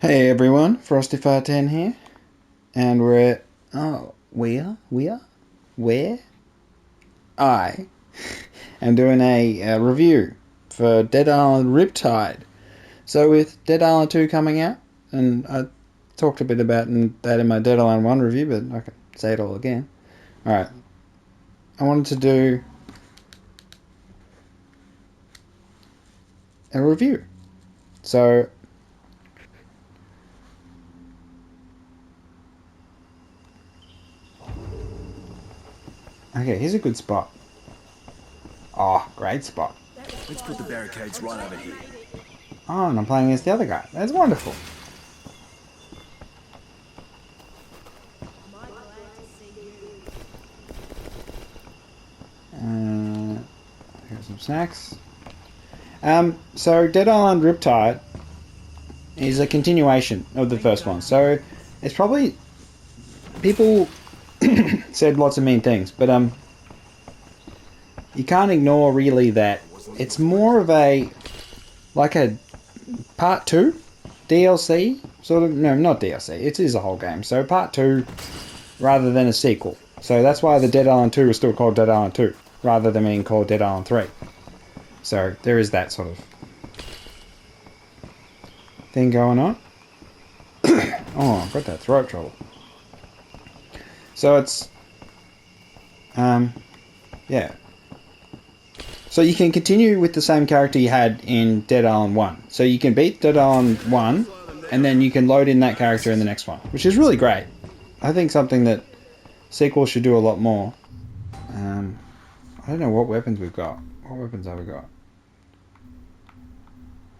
Hey everyone, Frosty510 here, and we're at, where? I am doing a review for Dead Island Riptide. So with Dead Island 2 coming out, and I talked a bit about that in my Dead Island 1 review, but I can say it all again. Alright, I wanted to do a review. So, okay, here's a good spot. Oh, great spot. Let's put the barricades right over here. Oh, and I'm playing against the other guy. That's wonderful. Here's some snacks. So Dead Island Riptide is a continuation of the first one. So it's probably, people said lots of mean things, but you can't ignore really that it's more of a part 2 DLC sort of. No, not DLC, it is a whole game, so part 2 rather than a sequel. So that's why the Dead Island 2 is still called Dead Island 2 rather than being called Dead Island 3. So there is that sort of thing going on. Oh, I've got that throat trouble. So it's yeah. So you can continue with the same character you had in Dead Island 1. So you can beat Dead Island 1 and then you can load in that character in the next one, which is really great. I think something that sequels should do a lot more. I don't know what weapons we've got. What weapons have we got?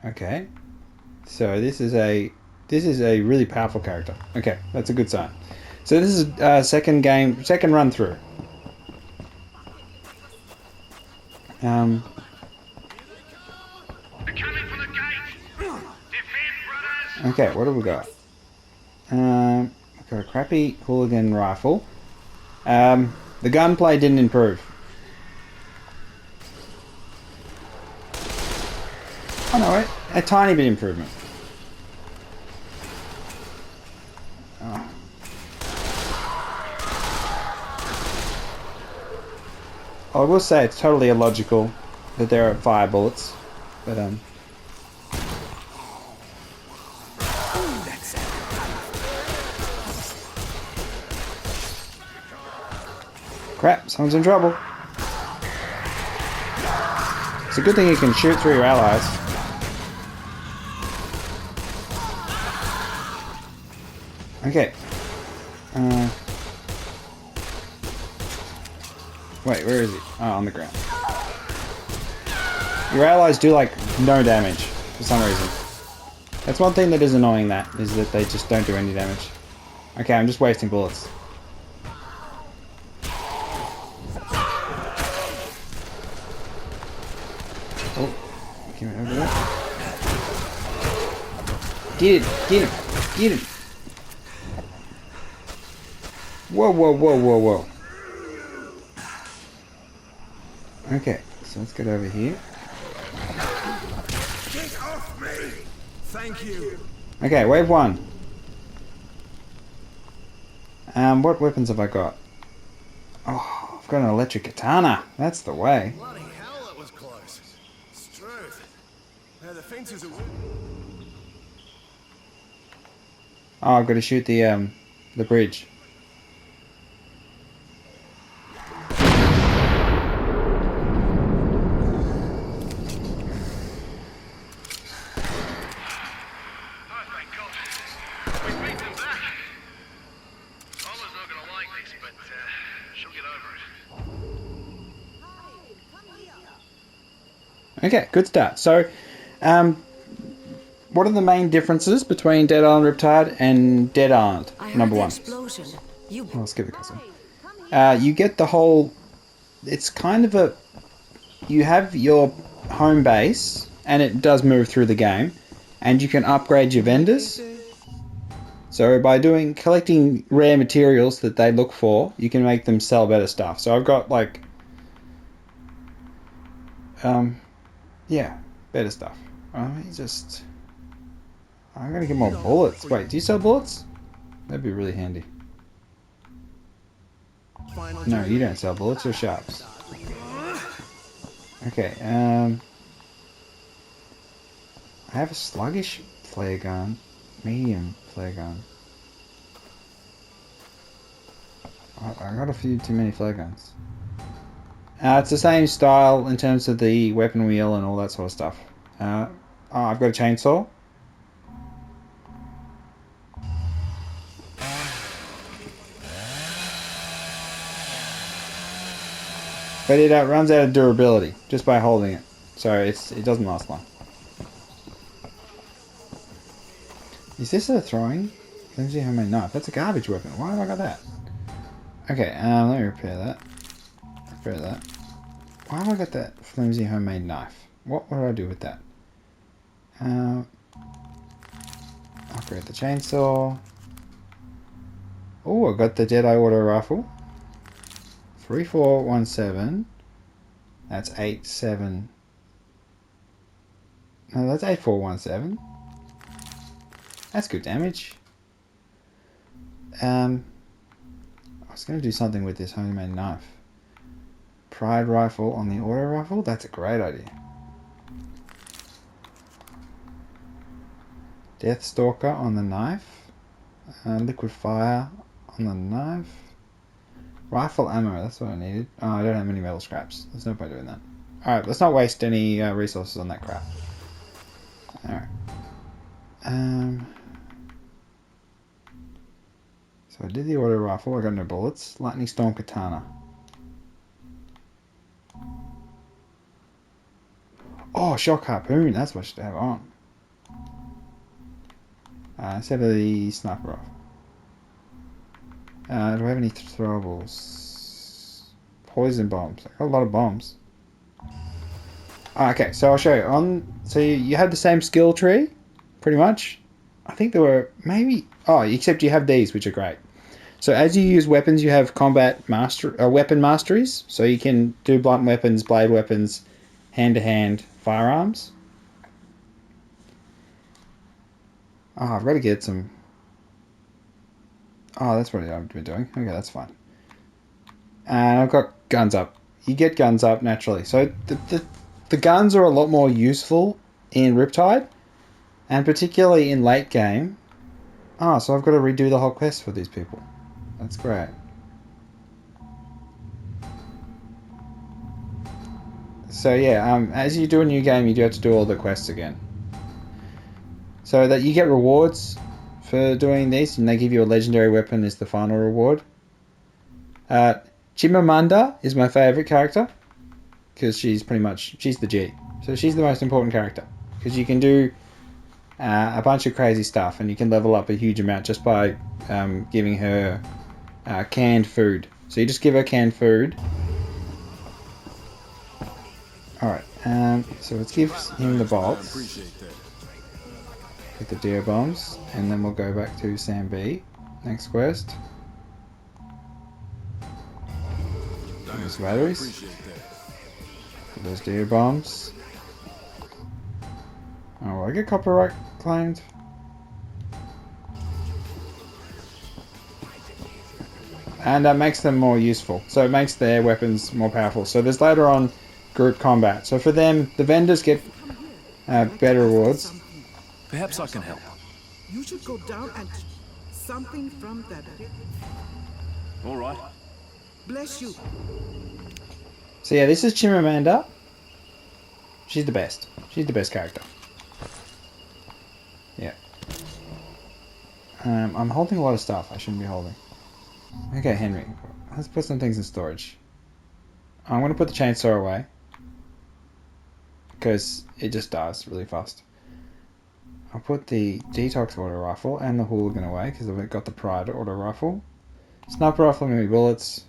Okay. So this is a really powerful character. Okay, that's a good sign. So this is second run through. Okay, what have we got? We've got a crappy hooligan rifle. The gunplay didn't improve. Oh no, a tiny bit improvement. Oh. I will say it's totally illogical that there are fire bullets, but crap, someone's in trouble. It's a good thing you can shoot through your allies. Okay. Wait, where is he? Oh, on the ground. Your allies do like no damage for some reason. That's one thing that is annoying, that is that they just don't do any damage. Okay, I'm just wasting bullets. Oh, give me over there. Get him! Whoa. Okay, so let's get over here. Get off me! Thank you. Okay, wave 1. What weapons have I got? Oh, I've got an electric katana. That's the way. Bloody hell, that was close. It's true. The fences are... Oh, I've got to shoot the bridge. Okay, good start. So, what are the main differences between Dead Island Riptide and Dead Island number 1? I'll skip the cutscene. You get the whole... It's kind of a... You have your home base, and it does move through the game, and you can upgrade your vendors. So by collecting rare materials that they look for, you can make them sell better stuff. So I've got like... yeah, better stuff. Let me just... I'm gonna get more bullets. Wait, do you sell bullets? That'd be really handy. No, you don't sell bullets or sharps. Okay, I have a sluggish flare gun, medium flare gun. I got a few too many flare guns. It's the same style in terms of the weapon wheel and all that sort of stuff. Oh, I've got a chainsaw. But it runs out of durability just by holding it. So it doesn't last long. Is this a throwing? Flimsy homemade knife. That's a garbage weapon. Why have I got that? Okay, let me repair that. Repair that. Why have I got that flimsy homemade knife? What do I do with that? Upgrade the chainsaw. Oh, I got the Jedi auto rifle. 3417. That's 87. No, that's 8417. That's good damage. I was going to do something with this homemade knife. Pride rifle on the auto rifle? That's a great idea. Deathstalker on the knife. Liquid fire on the knife. Rifle ammo, that's what I needed. Oh, I don't have any metal scraps. There's no point doing that. Alright, let's not waste any resources on that crap. Alright. So I did the auto rifle, I got no bullets. Lightning Storm Katana. Oh, Shock Harpoon, that's what I should have on. Instead of the sniper rifle. Do I have any throwables? Poison bombs. I got a lot of bombs. Okay, so I'll show you. So you have the same skill tree, pretty much. I think there were maybe... Oh, except you have these, which are great. So as you use weapons, you have weapon masteries. So you can do blunt weapons, blade weapons, hand-to-hand firearms. Oh, I've got to get some... Oh, that's what I've been doing. Okay, that's fine. And I've got guns up. You get guns up naturally. So the guns are a lot more useful in Riptide. And particularly in late game. Oh, so I've got to redo the whole quest for these people. That's great. So yeah, as you do a new game, you do have to do all the quests again. So that you get rewards for doing these, and they give you a legendary weapon as the final reward. Chimamanda is my favourite character, because she's the G. So she's the most important character, because you can do a bunch of crazy stuff, and you can level up a huge amount just by giving her canned food. So you just give her canned food. Alright, so let's give him the bolts. Get the deer bombs, and then we'll go back to Sam B. Next quest. Those batteries. Get those deer bombs. Oh, will I get copyright claimed? And that makes them more useful. So it makes their weapons more powerful. So there's later on group combat. So for them, the vendors get better rewards. Perhaps I can help. You should go down and something from that. All right. Bless you. So yeah, this is Chimamanda. She's the best. She's the best character. Yeah. I'm holding a lot of stuff I shouldn't be holding. Okay, Henry. Let's put some things in storage. I'm going to put the chainsaw away. Because it just dies really fast. I'll put the Detox auto rifle and the Hooligan away because I've got the Pride auto rifle. Sniper rifle, maybe bullets.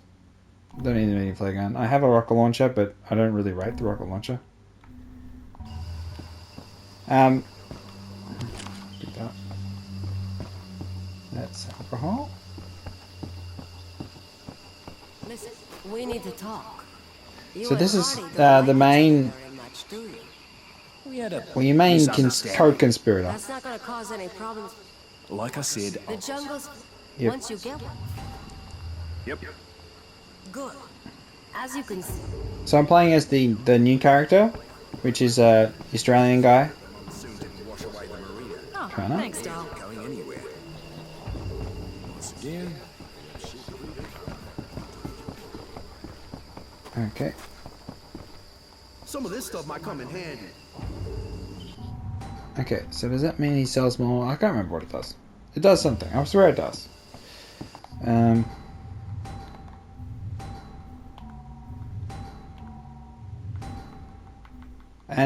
Don't need any flare gun. I have a rocket launcher, but I don't really rate the rocket launcher. Do that. That's alcohol. Listen, we need to talk. So this is the main... We had a Well, your main misunderstanding. co-conspirator. That's not gonna cause any problems. Like I said, The jungle's... Yep. Once you get one. yep. Good. As you can see. So I'm playing as the new character, which is a Australian guy. Soon didn't wash away the marina. Oh, Kinda. thanks, doll. Going anywhere. Once again, Okay. Some of this stuff might come in handy. Okay, so does that mean he sells more? I can't remember what it does. It does something. I swear it does. And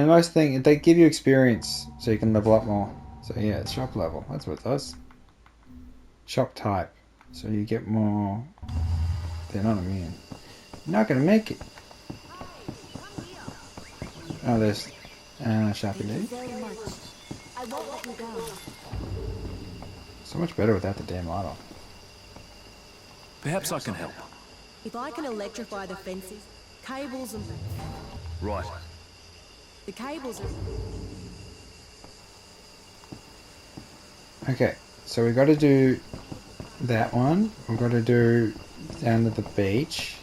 most thing, they give you experience so you can level up more. So yeah, it's shop level. That's what it does. Shop type. So you get more. They're not immune. You're not gonna make it. Oh, there's Sharpie Lee. Very much. I won't let you go. So much better without the damn light on. perhaps I can help. If I can electrify the fences, cables and... Right. The cables are... Okay, so we got to do that one. We've got to do down to the beach.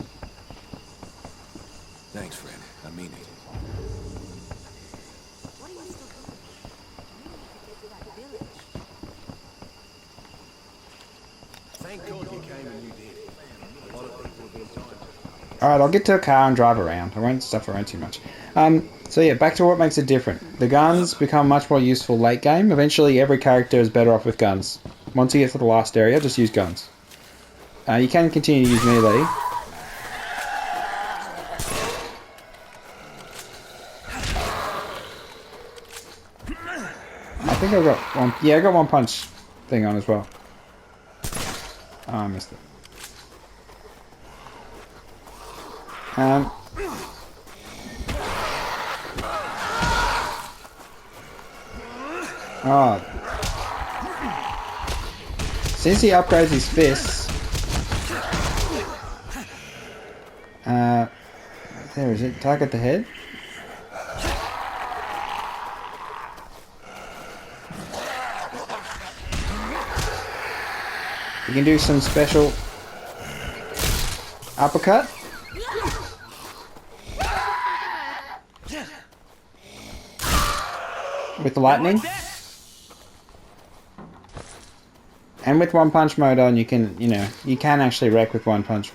Thanks, friend. I mean it. What are you still doing? You need to get to that village. Thank God you came and you did. A lot of people have been dying. Alright, I'll get to a car and drive around. I won't stuff around too much. So yeah, back to what makes it different. The guns become much more useful late game. Eventually every character is better off with guns. Once you get to the last area, just use guns. You can continue to use melee. I think I've got one. Yeah, I got one punch thing on as well. Oh, I missed it. Oh. Since he upgrades his fists, there is it. Target the head. You can do some special uppercut. With the lightning. And with one punch mode on, you can, you can actually wreck with one punch.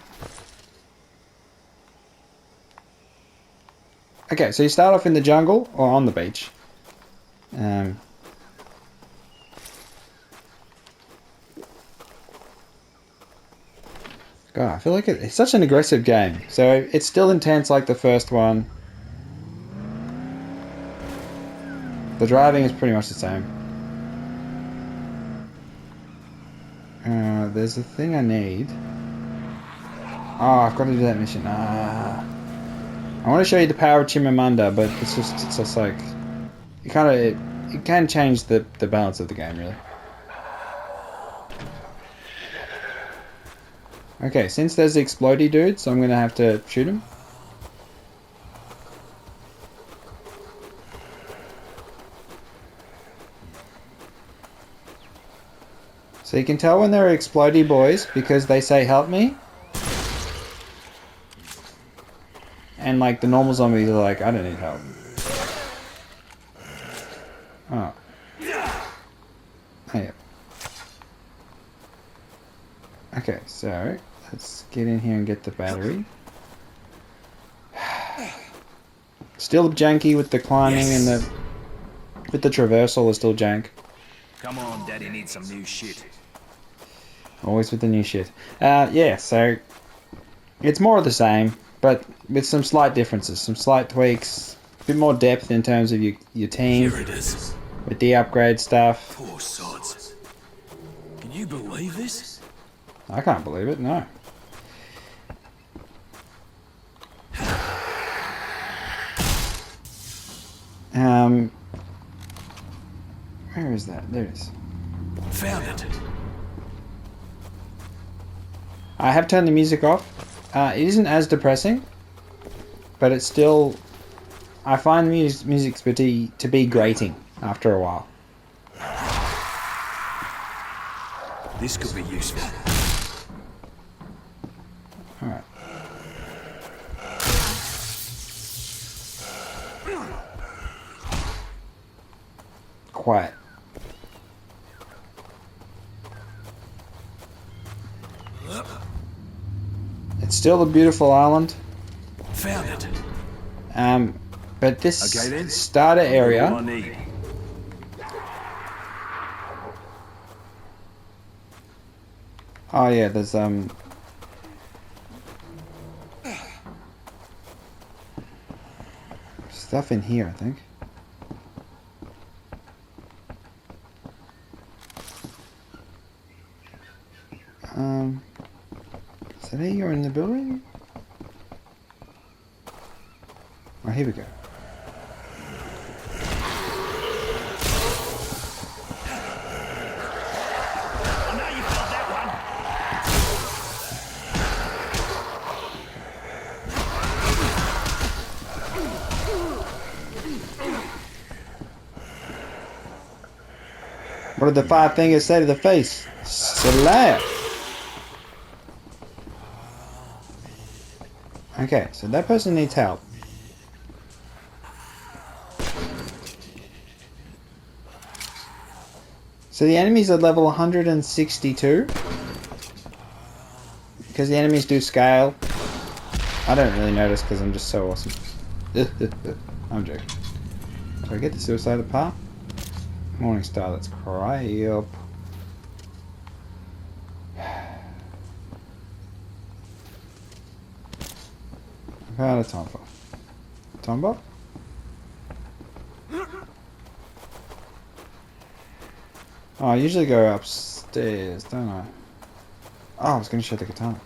Okay, so you start off in the jungle, or on the beach. God, I feel like it's such an aggressive game. So it's still intense like the first one. The driving is pretty much the same. There's a thing I need. Oh, I've got to do that mission. I want to show you the power of Chimamanda, but it's just like it can change the balance of the game, really. Okay, since there's the explodey dudes, I'm gonna have to shoot him. So you can tell when they're explodey boys because they say help me. And like the normal zombies are like, I don't need help. Oh. Hey. Okay, so let's get in here and get the battery. Still janky with the climbing and with the traversal is still jank. Come on, Daddy needs some new shit. Always with the new shit. Yeah, so it's more of the same, but with some slight differences, some slight tweaks, a bit more depth in terms of your team. Here it is. With the upgrade stuff. Poor sods. Can you believe this? I can't believe it, no. Where is that? There it is. Found it. I have turned the music off. It isn't as depressing, but it's still I find music to be grating after a while. This could be useful. Alright. Quiet. It's still a beautiful island. Found it. But this Okay, then. starter All I area. need. Oh yeah, there's stuff in here, I think. Is that how you're in the building? Oh, here we go. I know you felt that What did the five fingers say to the face? Slap! Okay, so that person needs help. So the enemies are level 162. Because the enemies do scale. I don't really notice because I'm just so awesome. I'm joking. Do I get the suicidal part? Morning star, let's cry up. I've had a time bomb. Time bomb? Oh, I usually go upstairs, don't I? Oh, I was going to show the katana.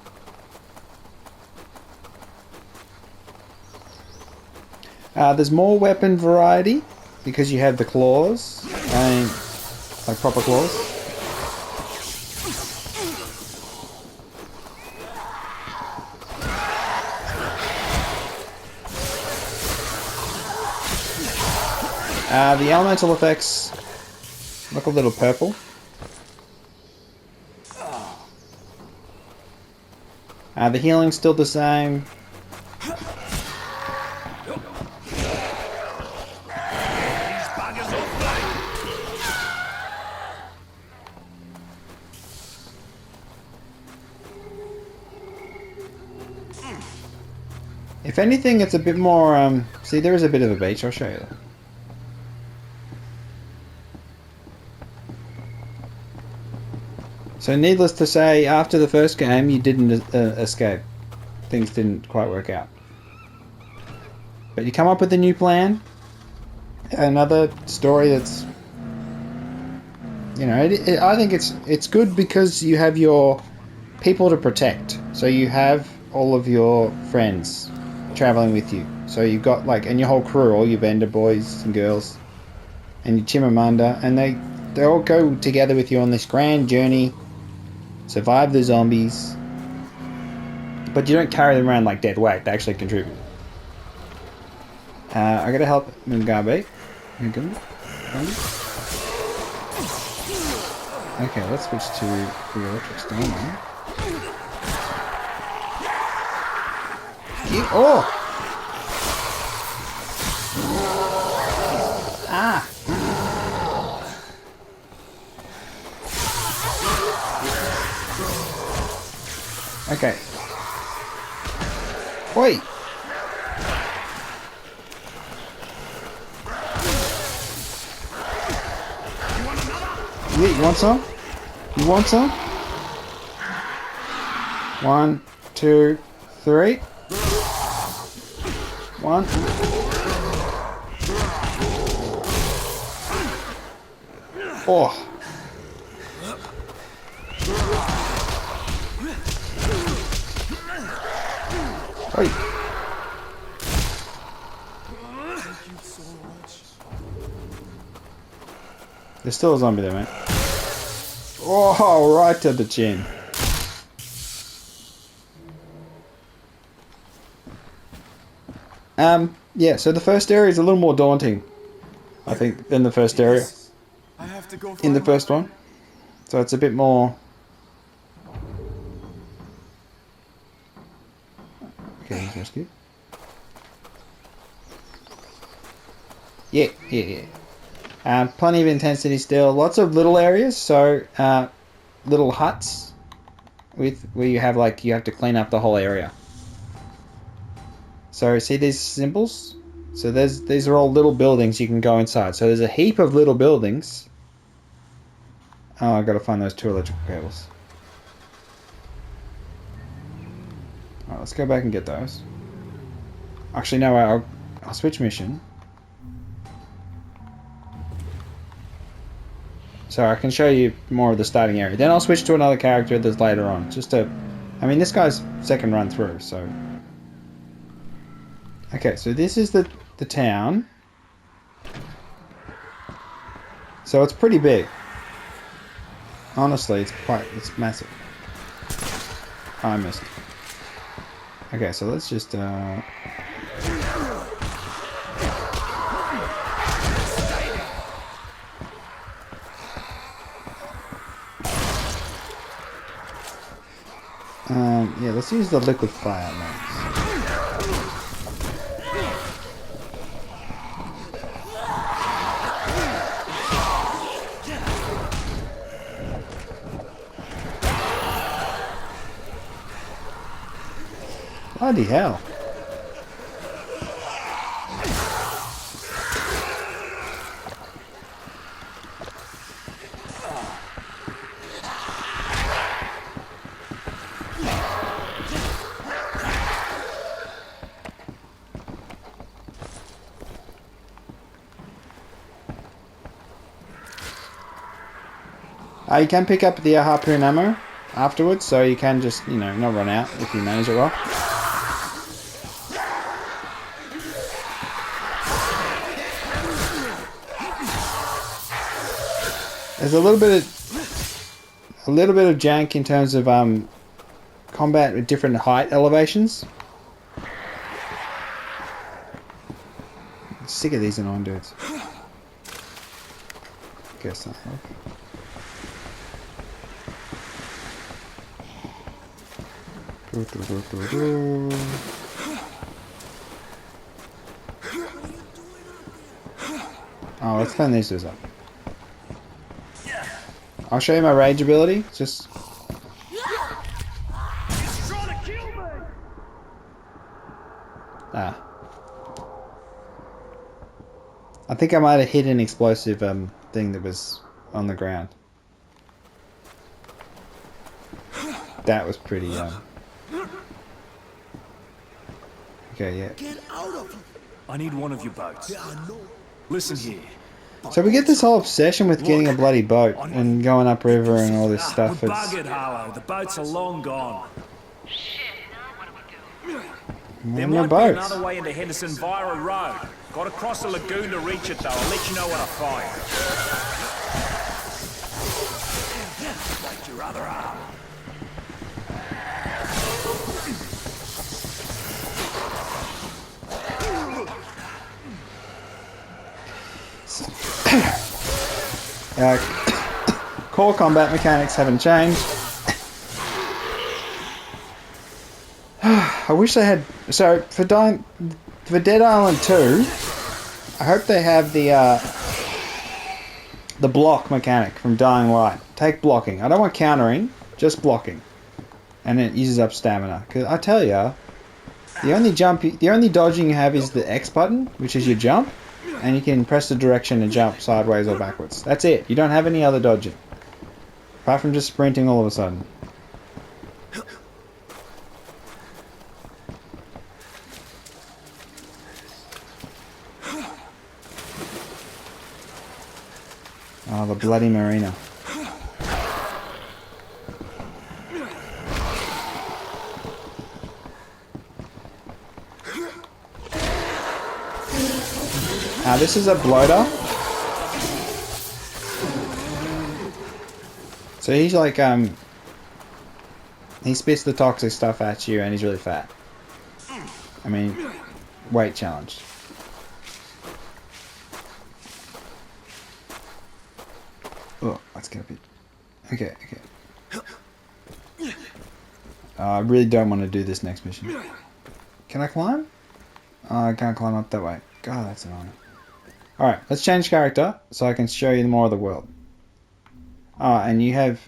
There's more weapon variety because you have the claws. I mean, like proper claws. The elemental effects look a little purple. The healing's still the same. If anything, it's a bit more, see, there is a bit of a beach, I'll show you that. So needless to say, after the first game, you didn't escape. Things didn't quite work out. But you come up with a new plan. Another story that's... You know, I think it's good because you have your people to protect. So you have all of your friends traveling with you. So you've got, like, and your whole crew, all your vendor boys and girls, and your Chimamanda, and they all go together with you on this grand journey. Survive the zombies. But you don't carry them around like dead weight. They actually contribute. I gotta help Mugabe. Okay, let's switch to the electric storm now. Oh! Ah! Okay. Wait. Yeah, you want some? You want some? 1, 2, 3. 1. Oh. Wait. Thank you so much. There's still a zombie there, mate. Oh, right to the chin. Yeah, so the first area is a little more daunting, I think, than the first area I have to go in the find first one. So it's a bit more... Okay, he's rescued. Yeah. Plenty of intensity still. Lots of little areas, so little huts with where you have you have to clean up the whole area. So see these symbols? So these are all little buildings you can go inside. So there's a heap of little buildings. Oh, I gotta find those 2 electrical cables. Alright, let's go back and get those. Actually, no, I'll switch mission. So I can show you more of the starting area. Then I'll switch to another character that's later on. I mean, this guy's second run through, so... Okay, so this is the town. So it's pretty big. Honestly, it's massive. Oh, I missed. Okay, so let's just, yeah, let's use the liquid fire next. Bloody hell. You can pick up the harpoon ammo afterwards, so you can just, not run out if you manage it well. There's a little bit of jank in terms of combat with different height elevations. I'm sick of these annoying dudes. Guess that. Oh, let's turn these dudes up. I'll show you my rage ability. Just... Ah. I think I might have hit an explosive thing that was on the ground. That was pretty... Okay, yeah. Get out of here. I need one of your boats. Listen here. So we get this whole obsession with getting a bloody boat and going upriver and all this stuff. We're buggered, Harlow. The boats are long gone. There might be another way into Henderson via a road. Got to cross a lagoon to reach it, though. I'll let you know what I find. Like your other arm. Core combat mechanics haven't changed. I wish they had... So, for Dead Island 2, I hope they have the block mechanic from Dying Light. Take blocking. I don't want countering, just blocking. And it uses up stamina. Because I tell ya, the only dodging you have is the X button, which is your jump. And you can press the direction and jump sideways or backwards. That's it. You don't have any other dodging. Apart from just sprinting all of a sudden. Oh, the bloody marina. Now this is a bloater. So he's like, he spits the toxic stuff at you and he's really fat. I mean, weight challenge. it's gonna be... Okay, okay. I really don't want to do this next mission. Can I climb? Oh, I can't climb up that way. God, that's annoying. Alright, let's change character so I can show you more of the world. Oh, and you have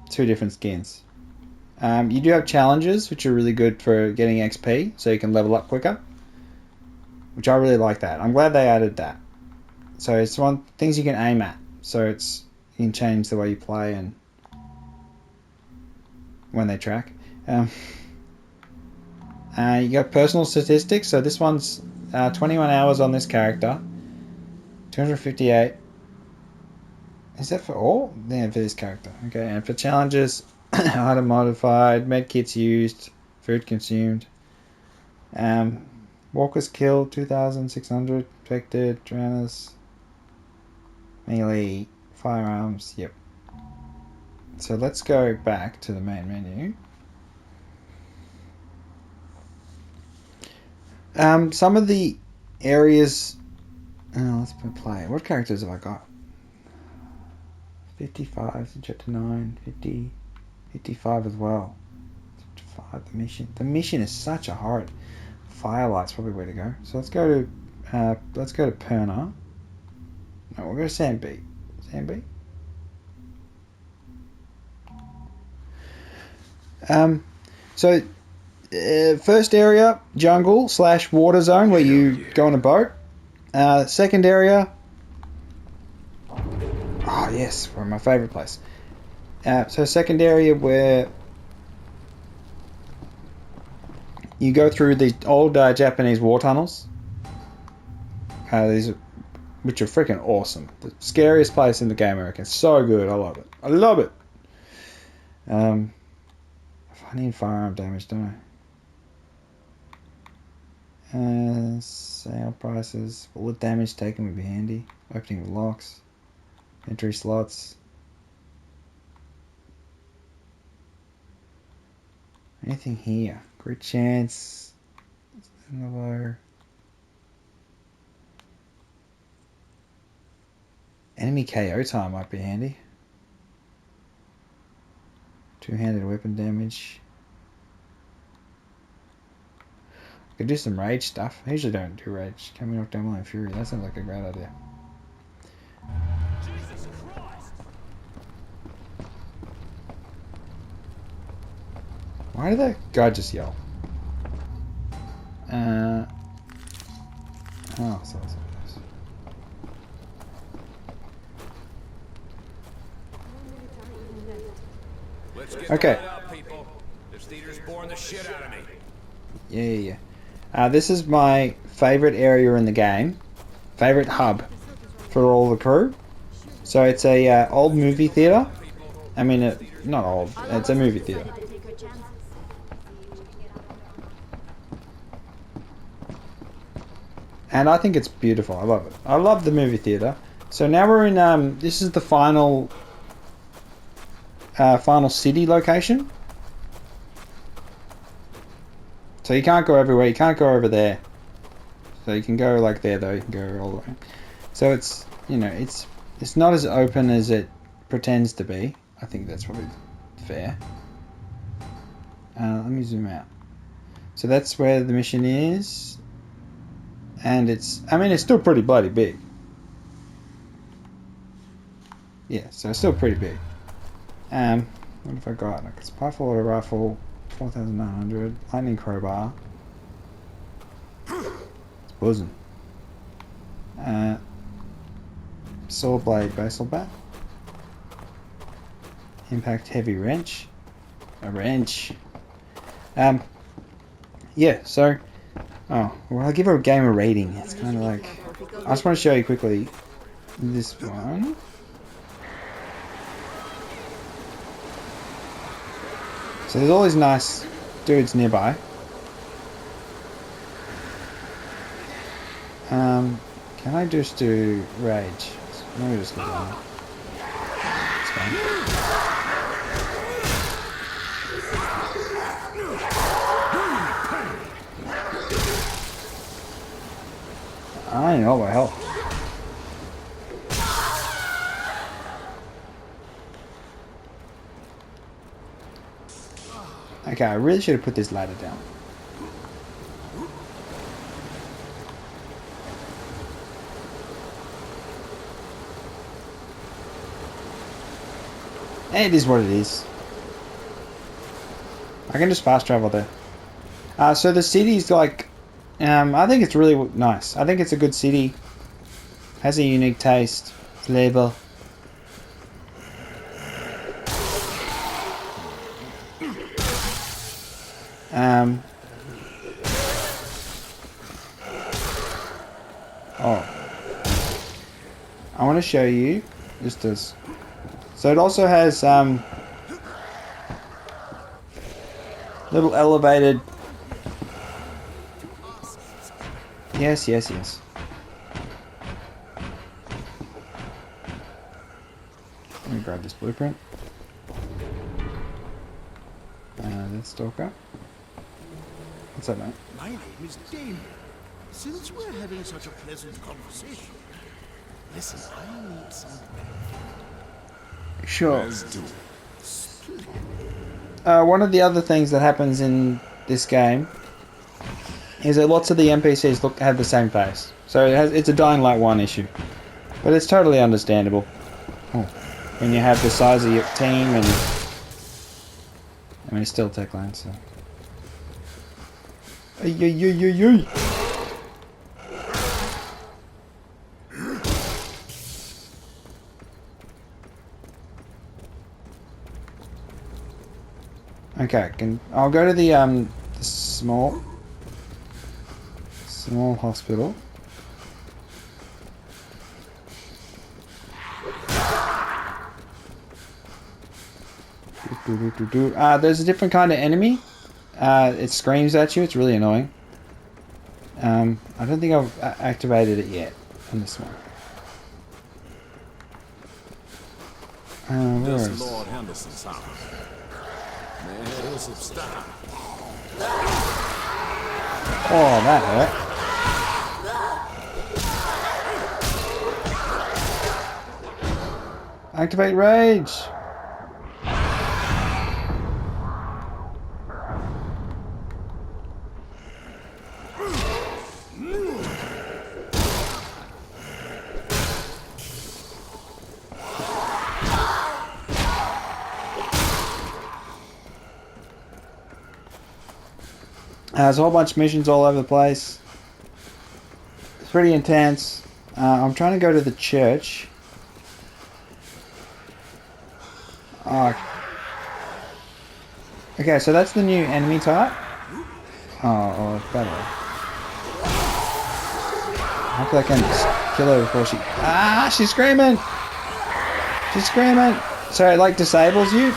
2 different skins. You do have challenges, which are really good for getting XP, so you can level up quicker. Which I really like that. I'm glad they added that. So it's one things you can aim at. So it's you can change the way you play and when they track. You got personal statistics. So this one's 21 hours on this character. 258. Is that for all? Yeah, for this character. Okay, and for challenges, item modified, med kits used, food consumed. Walkers killed, 2,600. Infected, drowners. Melee, firearms, yep. So let's go back to the main menu. Some of the areas... Oh, let's play. What characters have I got? 55, chapter 9, 50, 55 as well. Chapter 5, the mission. The mission is such a hard... Firelight's probably where to go. So let's go to Perna. No, we'll go to Sandbeat. Sandbeat? First area, jungle / water zone where you go on a boat. Second area... Oh, yes, we're in my favourite place. So second area where you go through the old Japanese war tunnels. These are, which are freaking awesome. The scariest place in the game, I reckon. So good, I love it. I love it. I need firearm damage, don't I? Sale prices. Bullet damage taken would be handy. Opening of locks. Entry slots. Anything here? Crit chance. Another. Enemy KO time might be handy. Two-handed weapon damage. I could do some rage stuff. I usually don't do rage. Can we knock down my fury? That sounds like a great idea. Jesus Christ! Why did that guy just yell? Oh, so. Okay. This theater's boring the shit out of me. Yeah. This is my favourite area in the game. Favourite hub for all the crew. So it's a old movie theatre. I mean, not old. It's a movie theatre. And I think it's beautiful. I love it. I love the movie theatre. So now we're in... this is the final city location. So you can't go everywhere. You can't go over there. So you can go like there though. You can go all the way. So it's, you know, it's not as open as it pretends to be. I think that's probably fair. Let me zoom out. So that's where the mission is. And it's, I mean, it's still pretty bloody big. Yeah, so it's still pretty big. What have I got? Like it's rifle or rifle, 4,900. Lightning crowbar. It's buzzing. Saw blade, baseball bat. Impact heavy wrench. A wrench. Yeah, so... Oh, well, I'll give a game a rating. It's kind of like... I just want to show you quickly this one. So there's all these nice dudes nearby. Can I just do rage? Let me just do that. It's fine. I don't know what the hell. Okay, I really should have put this ladder down. It is what it is. I can just fast travel there. So the city's like, I think it's really nice. I think it's a good city. Has a unique taste, flavor. Oh, I want to show you just this. So it also has little elevated. Yes. Let me grab this blueprint. Let's stalker. What's up, mate? My name is Damon. Since we're having such a pleasant conversation, listen, I need some. Sure. One of the other things that happens in this game is that lots of the NPCs have the same face. So it's a Dying Light 1 issue. But it's totally understandable. Oh. When you have the size of your team and... I mean, it's still Techland, so... Ay. Okay, I'll go to the small hospital. There's a different kind of enemy. It screams at you. It's really annoying. I don't think I've activated it yet on this one. Where is Lord Henderson's house. Man, here's some stuff. Oh, that hurt. Activate rage. There's a whole bunch of missions all over the place. It's pretty intense. I'm trying to go to the church. Okay, so that's the new enemy type. Oh, it's better. Hopefully I can kill her before she... Ah, she's screaming! She's screaming! So it like disables you?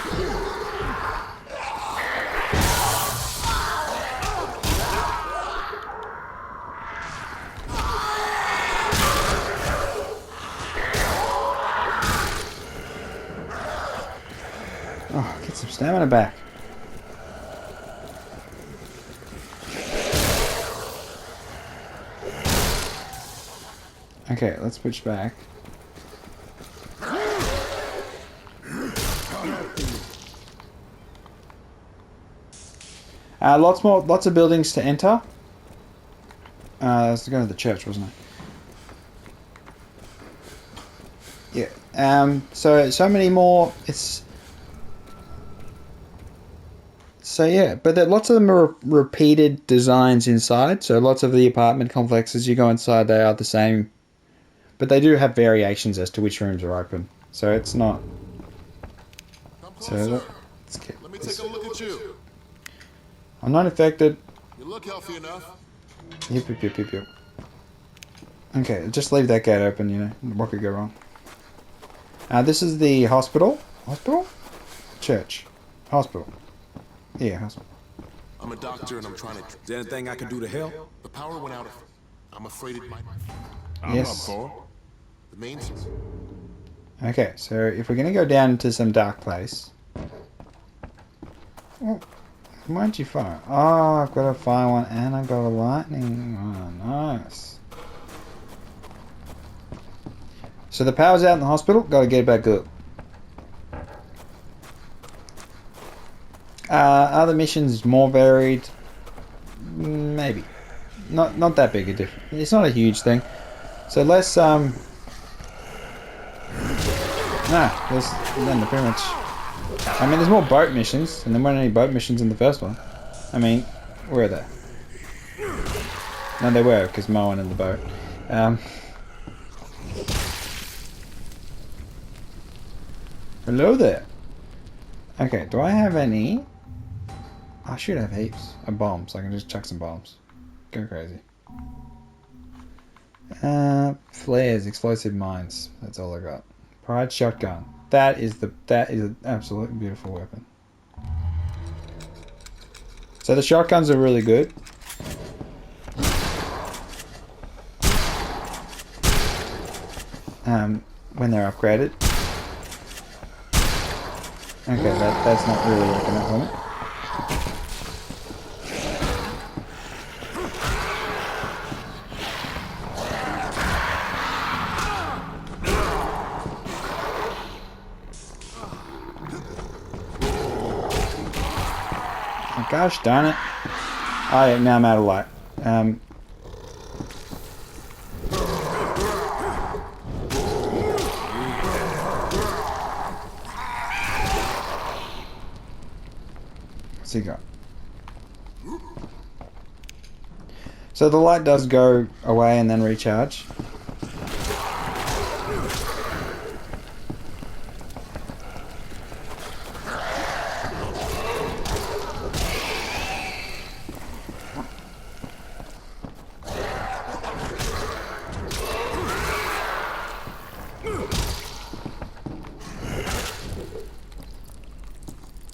Oh, get some stamina back. Okay, let's switch back. Lots of buildings to enter. I was going to the church, wasn't I? Yeah. So many more. But lots of them are repeated designs inside. So lots of the apartment complexes you go inside, they are the same, but they do have variations as to which rooms are open. So it's not. So let's get. Let me take a look at you. I'm not infected. You look healthy enough. Yep. Okay, just leave that gate open. You know what could go wrong. This is the hospital. Hospital? Church. Hospital. Yeah, hospital. I'm a doctor and I'm trying to... Is there anything I can do to help? The power went out. I'm afraid it might... Yes. The mains... Okay, so if we're going to go down into some dark place... Oh, why'd you fire? Oh, I've got a fire one and I've got a lightning. Oh, nice. So the power's out in the hospital. Got to get it back up. Other missions more varied. Maybe. Not that big a difference. It's not a huge thing. So let's then pretty much. I mean, there's more boat missions, and there weren't any boat missions in the first one. I mean, where are they? No, they were, because Mo went in the boat. Hello there. Okay, do I have any? I should have heaps of bombs. I can just chuck some bombs. Go crazy. Flares, explosive mines. That's all I got. Pride shotgun. That is an absolutely beautiful weapon. So the shotguns are really good. When they're upgraded. Okay, that's not really working out for me. Oh, gosh darn it. Oh yeah, now I'm out of light. What's he got? So the light does go away and then recharge.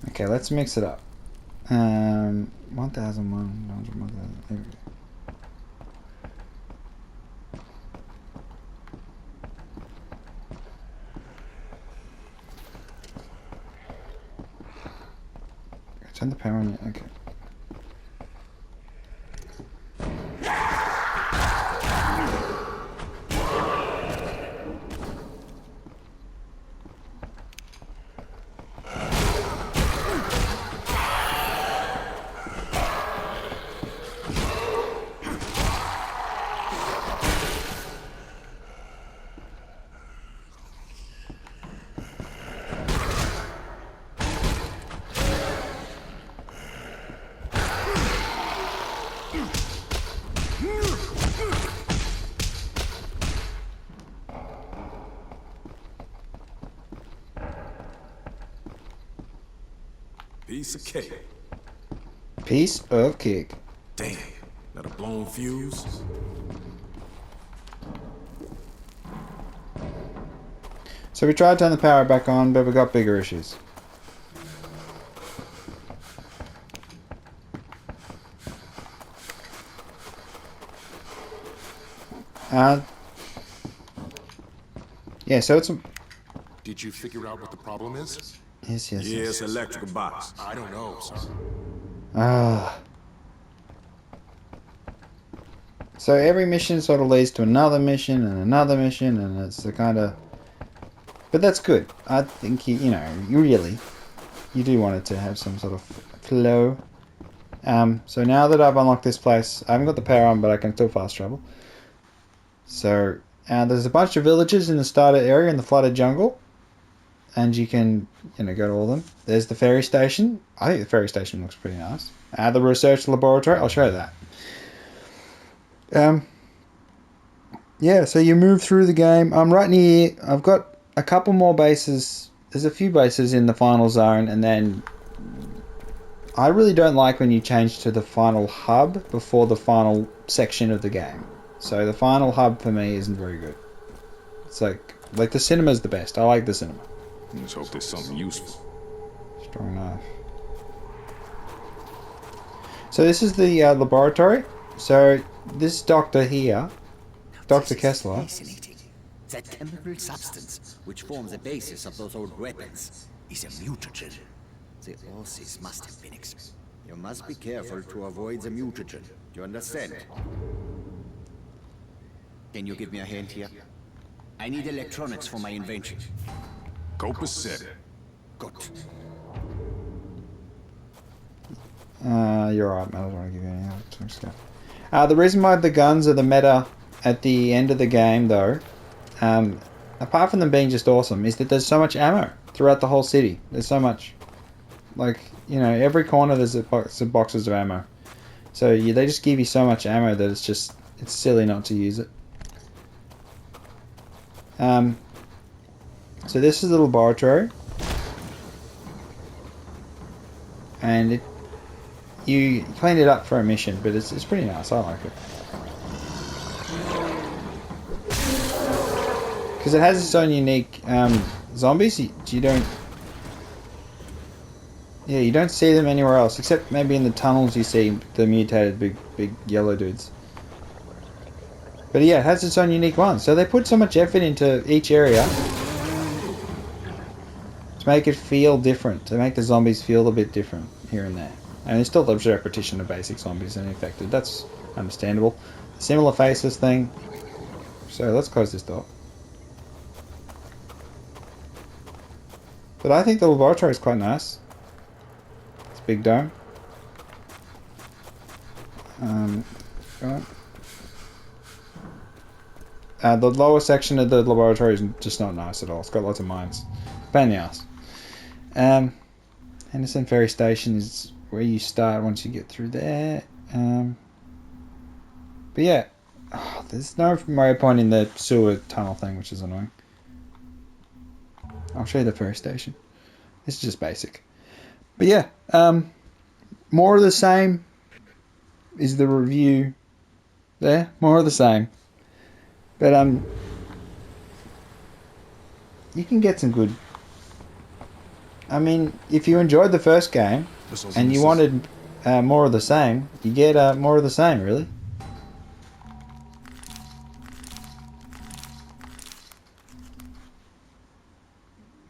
Okay, let's mix it up. 1,100. There we go. Turn the power on. Okay. Piece of cake. Piece of cake. Damn, that a blown fuse? So we tried to turn the power back on, but we got bigger issues. Yeah, so it's... Did you figure out what the problem is? Yes. Yes, electrical box. I don't know, sir. So every mission sort of leads to another mission and another mission, and it's the kind of... But that's good. I think, you do want it to have some sort of flow. So now that I've unlocked this place, I haven't got the power on, but I can still fast travel. So there's a bunch of villages in the starter area in the flooded jungle. And you can, go to all of them. There's the ferry station. I think the ferry station looks pretty nice. The research laboratory. I'll show you that. Yeah, so you move through the game. I'm right near... I've got a couple more bases. There's a few bases in the final zone. And then... I really don't like when you change to the final hub before the final section of the game. So the final hub for me isn't very good. It's like the cinema's the best. I like the cinema. Let's hope there's something useful. Strong knife. So this is the laboratory. So this doctor here, Dr. Kessler. Fascinating. That chemical substance, which forms the basis of those old weapons, is a mutagen. The Aussies must have been You must be careful to avoid the mutagen. Do you understand? Can you give me a hand here? I need electronics for my invention. Copacetic. Good. You're right, man. I don't want to give you any other stuff. The reason why the guns are the meta at the end of the game, though, apart from them being just awesome, is that there's so much ammo throughout the whole city. There's so much. Like, you know, every corner there's some boxes of ammo. So yeah, they just give you so much ammo that it's silly not to use it. So this is the laboratory. And you cleaned it up for a mission, but it's pretty nice. I like it. Because it has its own unique zombies. You don't see them anywhere else, except maybe in the tunnels you see the mutated big yellow dudes. But yeah, it has its own unique ones. So they put so much effort into each area to make it feel different, to make the zombies feel a bit different here and there. And it's still the repetition of basic zombies and infected. That's understandable. Similar faces thing. So let's close this door. But I think the laboratory is quite nice. It's a big dome. The lower section of the laboratory is just not nice at all. It's got lots of mines. Pain in the ass. Henderson Ferry Station is where you start once you get through there. But yeah, there's no Mario point in the sewer tunnel thing, which is annoying. I'll show you the ferry station. This is just basic. But yeah, more of the same is the review there. More of the same. But you can get some good. I mean, if you enjoyed the first game and you wanted more of the same, you get more of the same, really.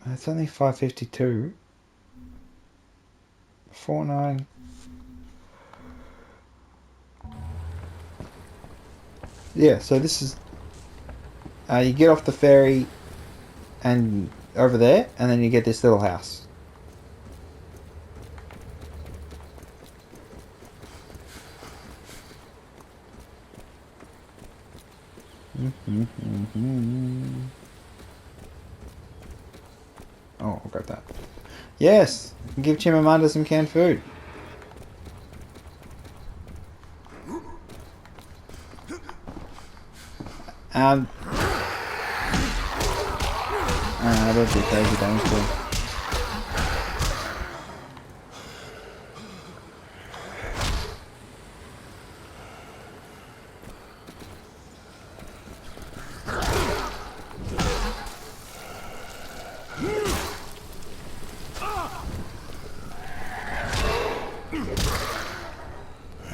It's only 552. 49. Yeah, so this is. You get off the ferry and over there, and then you get this little house. Oh, I'll grab that. Yes! Give Chimamanda some canned food. I don't do crazy damage to him.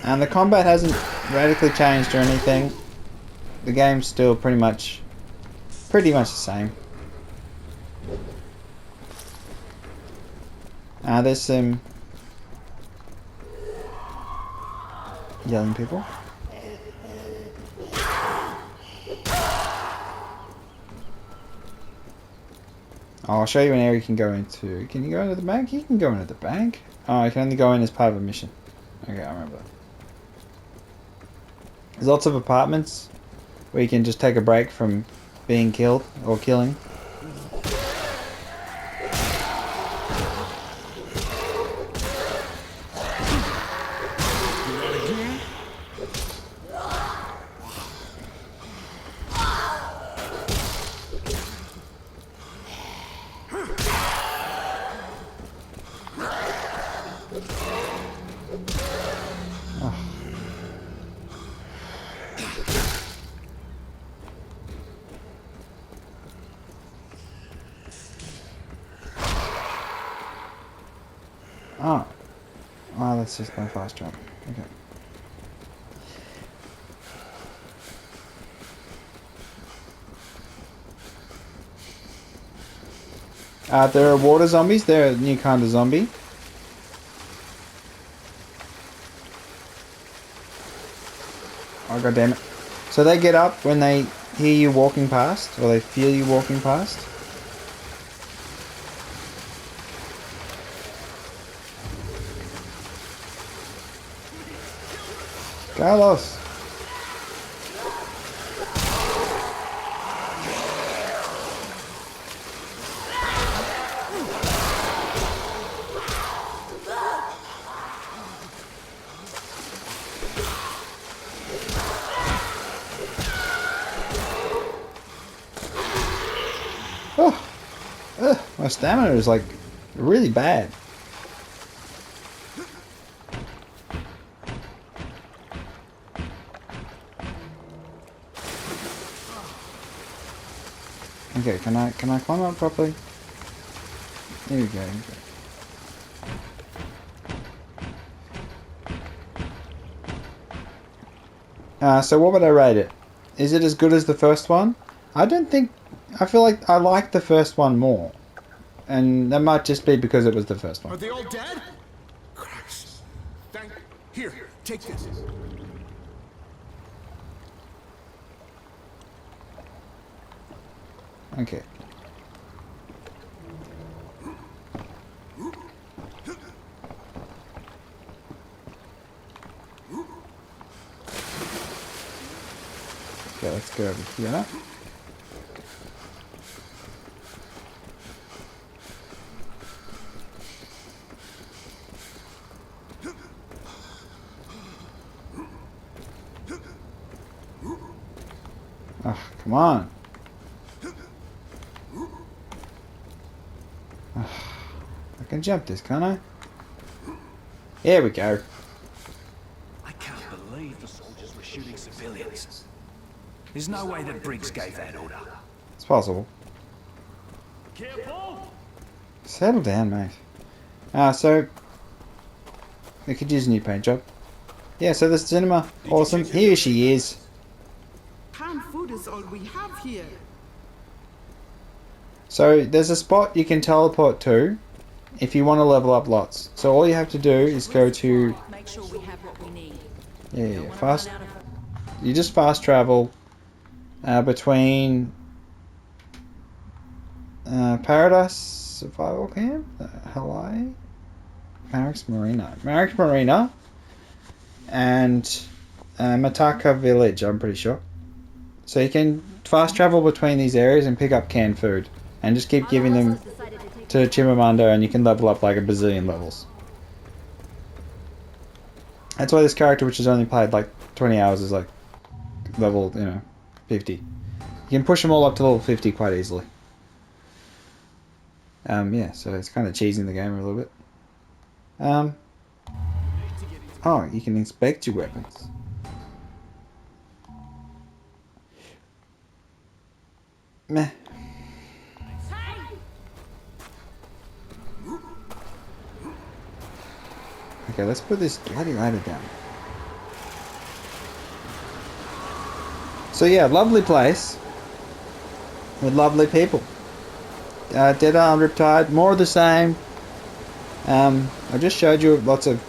And the combat hasn't radically changed or anything. The game's still pretty much the same. There's some yelling people. I'll show you an area you can go into. Can you go into the bank? You can go into the bank. Oh, you can only go in as part of a mission. Okay, I remember that. There's lots of apartments where you can just take a break from being killed or killing. Oh, let's just go fast jump. Okay. There are water zombies. They're a new kind of zombie. Oh, god damn it. So they get up when they hear you walking past, or they feel you walking past. Carlos. My stamina is like really bad. Okay, can I climb up properly? There we go. So what would I rate it? Is it as good as the first one? I don't think... I feel like I like the first one more. And that might just be because it was the first one. Are they all dead? Christ. Here, take this. Okay. Okay, let's go over here. Oh, come on. I can jump this, can't I? There we go. I can't believe the soldiers were shooting civilians. There's no way that Briggs gave that order. It's possible. Careful! Settle down, mate. So we could use a new paint job. Yeah, so the cinema, awesome. Here she is. Canned food is all we have here. So there's a spot you can teleport to if you want to level up lots. So all you have to do is go to... Make sure we have what we need. Yeah, fast. You just fast travel between Paradise Survival Camp, Hawaii, Marix Marina, and Mataka Village, I'm pretty sure. So you can fast travel between these areas and pick up canned food. And just keep giving them to Chimamanda and you can level up like a bazillion levels. That's why this character, which has only played like 20 hours, is like level, 50. You can push them all up to level 50 quite easily. Yeah, so it's kind of cheesing the game a little bit. Oh, you can inspect your weapons. Meh. Okay, let's put this bloody ladder down. So yeah, lovely place. With lovely people. Dead Island Riptide, more of the same. I just showed you lots of,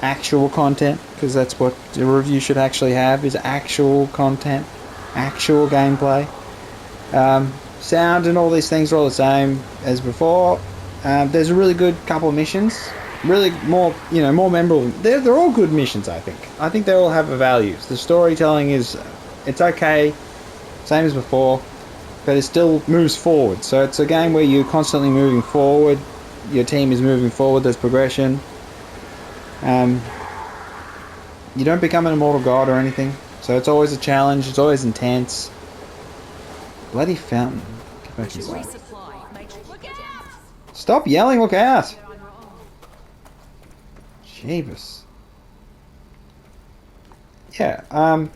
actual content. Because that's what the review should actually have, is actual content. Actual gameplay. Sound and all these things are all the same as before. There's a really good couple of missions. Really more memorable. They're all good missions, I think. I think they all have a value. The storytelling is, it's okay, same as before, but it still moves forward. So it's a game where you're constantly moving forward. Your team is moving forward. There's progression. You don't become an immortal god or anything. So it's always a challenge. It's always intense. Bloody fountain. Get back inside. Stop yelling, look out! Jeebus. Yeah, and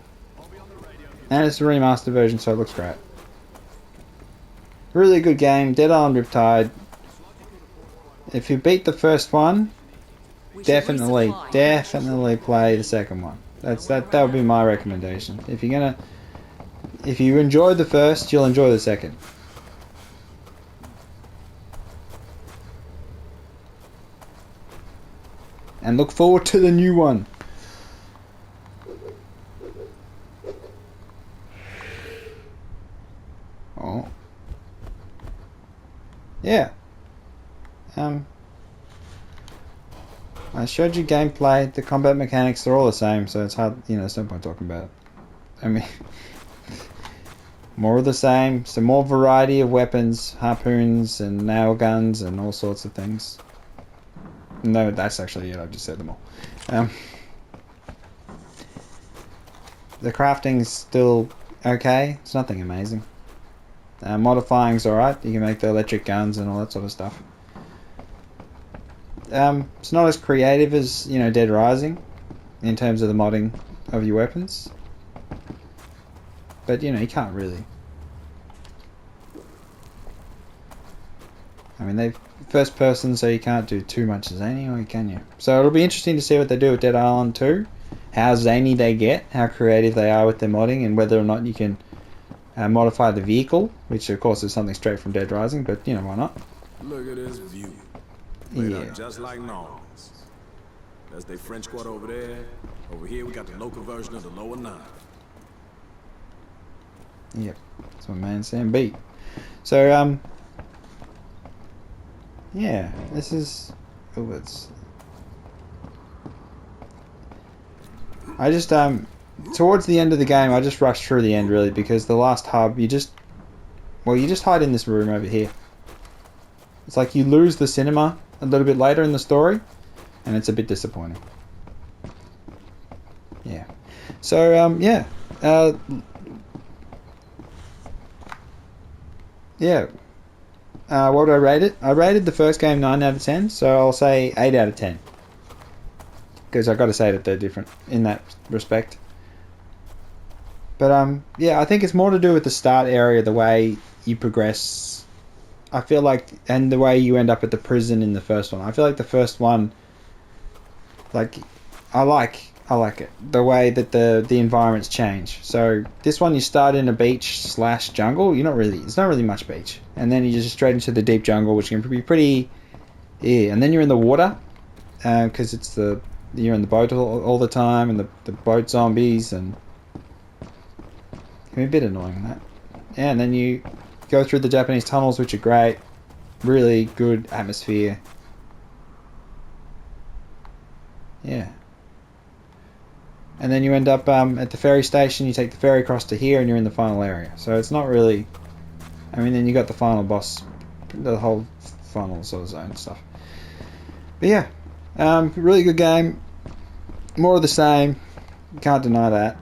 it's a remaster version, so it looks great. Really good game, Dead Island Riptide. If you beat the first one, definitely play the second one. That would be my recommendation. If you enjoyed the first, you'll enjoy the second. And look forward to the new one. Oh. Yeah. I showed you gameplay. The combat mechanics, they're all the same, so it's hard, you know, there's no point talking about it. I mean, more of the same. Some more variety of weapons, harpoons and nail guns and all sorts of things. No, that's actually it. I've just said them all. The crafting's still okay. It's nothing amazing. Modifying's alright. You can make the electric guns and all that sort of stuff. It's not as creative as, you know, Dead Rising in terms of the modding of your weapons. But, you know, you can't really. I mean, they've first person, so you can't do too much zany, or can you? So it'll be interesting to see what they do with Dead Island 2. How zany they get, how creative they are with their modding, and whether or not you can modify the vehicle, which of course is something straight from Dead Rising, but, you know, why not? Look at this view. Yeah. Just like Norman's. That's their French Quarter over there. Over here we got the local version of the Lower Nine. Yep. That's my man Sam B. So, yeah, this is... Oh, it's... I just, towards the end of the game, I just rushed through the end, really, because the last hub, you just hide in this room over here. It's like you lose the cinema a little bit later in the story, and it's a bit disappointing. Yeah. So, yeah. Yeah. What would I rate it? I rated the first game 9 out of 10, so I'll say 8 out of 10. Because I've got to say that they're different in that respect. But, yeah, I think it's more to do with the start area, the way you progress. I feel like, and the way you end up at the prison in the first one. I feel like the first one, like, I like it. The way that the environments change. So, this one you start in a beach / jungle. It's not really much beach. And then you just straight into the deep jungle, which can be pretty, yeah. And then you're in the water, because you're in the boat all the time, and the boat zombies, and it can be a bit annoying, that. Yeah, and then you go through the Japanese tunnels, which are great. Really good atmosphere. Yeah. And then you end up at the ferry station, you take the ferry across to here, and you're in the final area. So it's not really... I mean, then you got the final boss, the whole final sort of zone stuff. But yeah, really good game. More of the same. Can't deny that.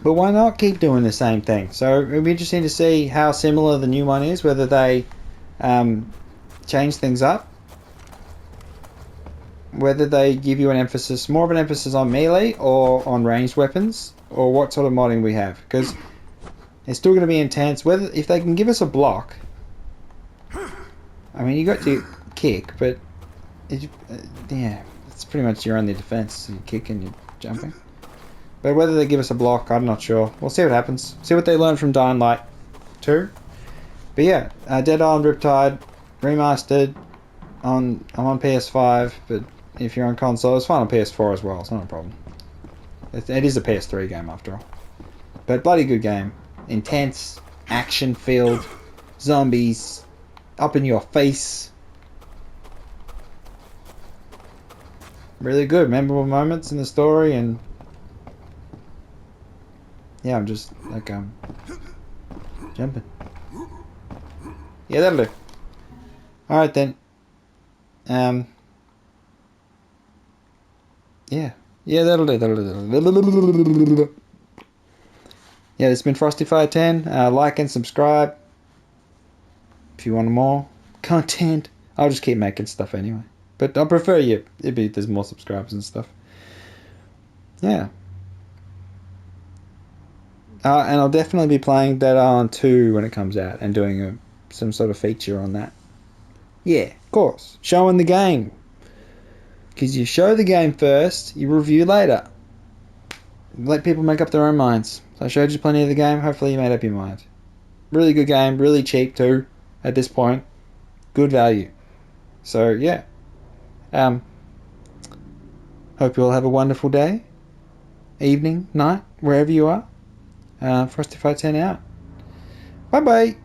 But why not keep doing the same thing? So it'll be interesting to see how similar the new one is, whether they change things up, whether they give you more of an emphasis on melee or on ranged weapons, or what sort of modding we have. Because it's still going to be intense. If they can give us a block, I mean, you got to kick, but yeah, it's pretty much your only defense. You kick and you're jumping. But whether they give us a block, I'm not sure. We'll see what happens. See what they learn from Dying Light 2. But yeah, Dead Island Riptide remastered. I'm on PS5, but if you're on console, it's fine on PS4 as well. It's not a problem. It is a PS3 game after all. But bloody good game. Intense, action-filled, zombies, up in your face. Really good, memorable moments in the story, and yeah, I'm just like jumping. Yeah, that'll do. Alright then. Yeah, that'll do. Yeah, this has been Frosty510. Like and subscribe if you want more content. I'll just keep making stuff anyway. But I prefer there's more subscribers and stuff. Yeah. And I'll definitely be playing Dead Island 2 when it comes out and doing some sort of feature on that. Yeah, of course. Showing the game. Because you show the game first, you review later. Let people make up their own minds. So I showed you plenty of the game, hopefully you made up your mind. Really good game, really cheap too, at this point. Good value. So yeah. Hope you all have a wonderful day, evening, night, wherever you are. Frosty510 out. Bye bye.